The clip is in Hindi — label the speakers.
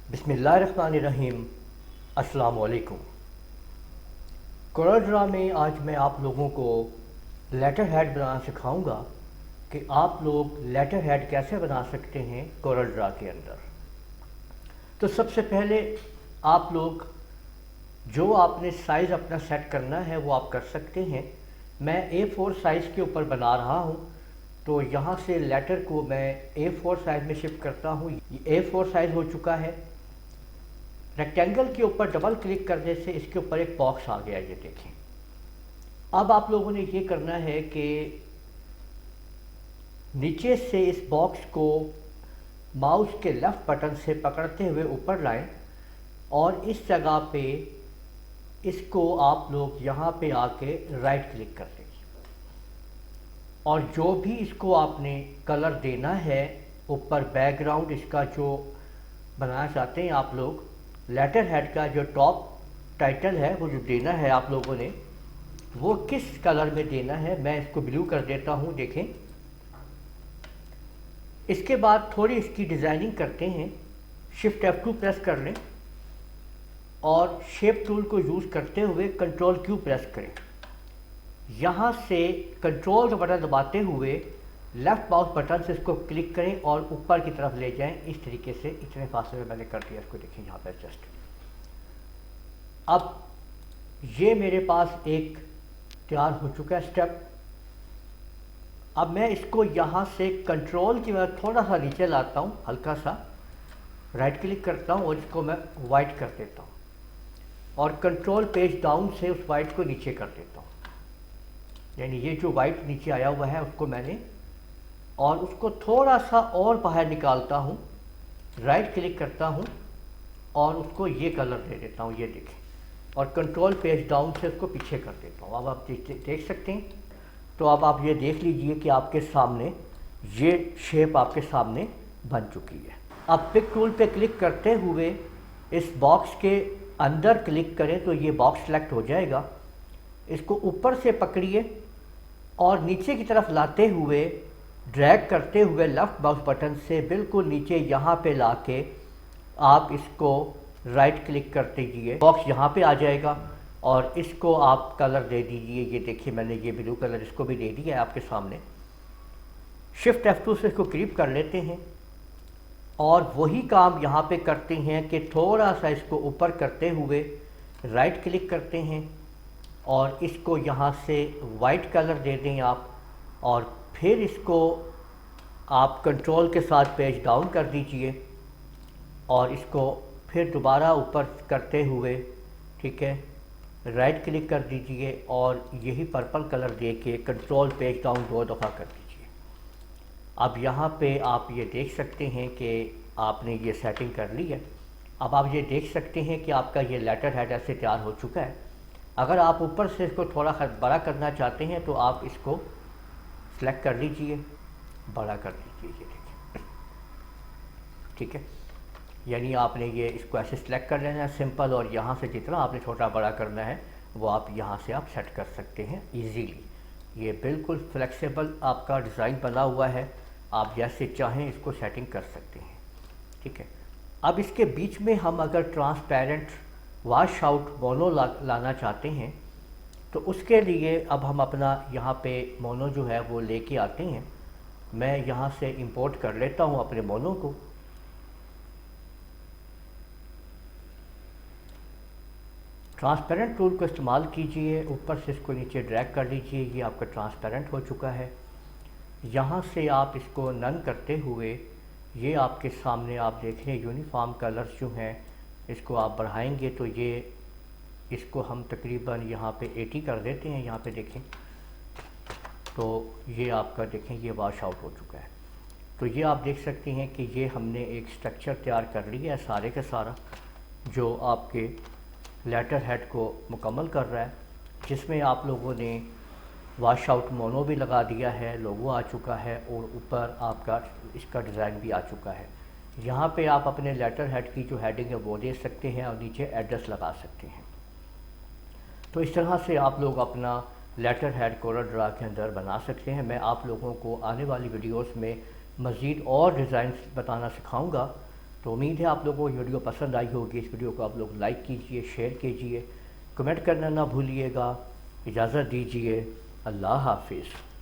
Speaker 1: बिस्मिल्लाहिर्रहमानिर्रहीम। अस्सलाम वालेकुम। कोरल ड्रा में आज मैं आप लोगों को लेटर हेड बनाना सिखाऊंगा कि आप लोग लेटर हेड कैसे बना सकते हैं कोरल ड्रा के अंदर। तो सबसे पहले आप लोग जो आपने साइज़ अपना सेट करना है वो आप कर सकते हैं। मैं A4 साइज़ के ऊपर बना रहा हूँ, तो यहाँ से लेटर को मैं A4 साइज़ में शिफ्ट करता हूँ। ये A4 साइज़ हो चुका है। रेक्टेंगल के ऊपर डबल क्लिक करने से इसके ऊपर एक बॉक्स आ गया, ये देखें। अब आप लोगों ने ये करना है कि नीचे से इस बॉक्स को माउस के लेफ़्ट बटन से पकड़ते हुए ऊपर लाएं और इस जगह पे इसको आप लोग यहाँ पे आके राइट क्लिक कर दें और जो भी इसको आपने कलर देना है ऊपर बैकग्राउंड इसका जो बनाना चाहते हैं आप लोग, लेटर हेड का जो टॉप टाइटल है वो जो देना है आप लोगों ने वो किस कलर में देना है, मैं इसको ब्लू कर देता हूँ, देखें। इसके बाद थोड़ी इसकी डिज़ाइनिंग करते हैं। शिफ्ट F2 प्रेस कर लें और शेप टूल को यूज़ करते हुए कंट्रोल Q प्रेस करें। यहाँ से कंट्रोल का बटन दबाते हुए लेफ़्ट माउस बटन से इसको क्लिक करें और ऊपर की तरफ ले जाएं। इस तरीके से इतने फासले में मैंने कर दिया, इसको देखें यहाँ पर जस्ट। अब ये मेरे पास एक तैयार हो चुका है स्टेप। अब मैं इसको यहाँ से कंट्रोल की मदद थोड़ा सा नीचे लाता हूँ, हल्का सा राइट क्लिक करता हूँ और इसको मैं वाइट कर देता हूँ और कंट्रोल पेज डाउन से उस वाइट को नीचे कर देता हूँ। यानी ये जो वाइट नीचे आया हुआ है उसको मैंने, और उसको थोड़ा सा और बाहर निकालता हूँ, राइट क्लिक करता हूँ और उसको ये कलर दे देता हूँ, ये देखें, और कंट्रोल पेज डाउन से उसको पीछे कर देता हूँ। अब आप देख सकते हैं। तो अब आप ये देख लीजिए कि आपके सामने ये शेप आपके सामने बन चुकी है। अब पिक टूल पे क्लिक करते हुए इस बॉक्स के अंदर क्लिक करें तो ये बॉक्स सेलेक्ट हो जाएगा। इसको ऊपर से पकड़िए और नीचे की तरफ लाते हुए ड्रैग करते हुए लेफ़्ट माउस बटन से बिल्कुल नीचे यहाँ पे लाके आप इसको राइट क्लिक कर दीजिए, बॉक्स यहाँ पे आ जाएगा और इसको आप कलर दे दीजिए। ये देखिए मैंने ये ब्लू कलर इसको भी दे दिया है आपके सामने। शिफ्ट F2 से इसको क्रीप कर लेते हैं और वही काम यहाँ पे करते हैं कि थोड़ा सा इसको ऊपर करते हुए राइट क्लिक करते हैं और इसको यहाँ से वाइट कलर दे दें आप, और फिर इसको आप कंट्रोल के साथ पेज डाउन कर दीजिए और इसको फिर दोबारा ऊपर करते हुए, ठीक है, राइट क्लिक कर दीजिए और यही पर्पल कलर दे के कंट्रोल पेज डाउन 2 दफ़ा कर दीजिए। अब यहाँ पे आप ये देख सकते हैं कि आपने ये सेटिंग कर ली है। अब आप ये देख सकते हैं कि आपका ये लेटर हेड ऐसे तैयार हो चुका है। अगर आप ऊपर से इसको थोड़ा बड़ा करना चाहते हैं तो आप इसको सेलेक्ट कर लीजिए, बड़ा कर दीजिए, ये देखिए, ठीक है। यानी आपने ये इसको ऐसे सिलेक्ट कर लेना है सिंपल, और यहाँ से जितना आपने छोटा बड़ा करना है वो आप यहाँ से आप सेट कर सकते हैं इजीली। ये बिल्कुल फ्लेक्सिबल आपका डिज़ाइन बना हुआ है, आप जैसे चाहें इसको सेटिंग कर सकते हैं, ठीक है। अब इसके बीच में हम अगर ट्रांसपेरेंट वॉश आउट मोनो लाना चाहते हैं तो उसके लिए अब हम अपना यहाँ पे मोनो जो है वो लेके आते हैं। मैं यहाँ से इंपोर्ट कर लेता हूँ अपने मोनो को। ट्रांसपेरेंट टूल को इस्तेमाल कीजिए, ऊपर से इसको नीचे ड्रैग कर लीजिए, ये आपका ट्रांसपेरेंट हो चुका है। यहाँ से आप इसको नन करते हुए ये आपके सामने आप देख रहे हैं यूनिफॉर्म कलर्स जो हैं, इसको आप बढ़ाएंगे तो ये इसको हम तकरीबन यहाँ पे 80 कर देते हैं। यहाँ पे देखें तो ये आपका देखें ये वॉश आउट हो चुका है। तो ये आप देख सकते हैं कि ये हमने एक स्ट्रक्चर तैयार कर लिया है सारे का सारा, जो आपके लेटर हेड को मुकम्मल कर रहा है, जिसमें आप लोगों ने वॉश आउट मोनो भी लगा दिया है, लोगो आ चुका है और ऊपर आपका इसका डिज़ाइन भी आ चुका है। यहाँ पे आप अपने लेटर हेड की जो हेडिंग है वो दे सकते हैं और नीचे एड्रेस लगा सकते हैं। तो इस तरह से आप लोग अपना लेटर हेड कोरल ड्रा के अंदर बना सकते हैं। मैं आप लोगों को आने वाली वीडियोस में मज़ीद और डिज़ाइंस बताना सिखाऊंगा। तो उम्मीद है आप लोगों को ये वीडियो पसंद आई होगी। इस वीडियो को आप लोग लाइक कीजिए, शेयर कीजिए, कमेंट करना ना भूलिएगा। इजाज़त दीजिए। अल्लाह हाफिज़।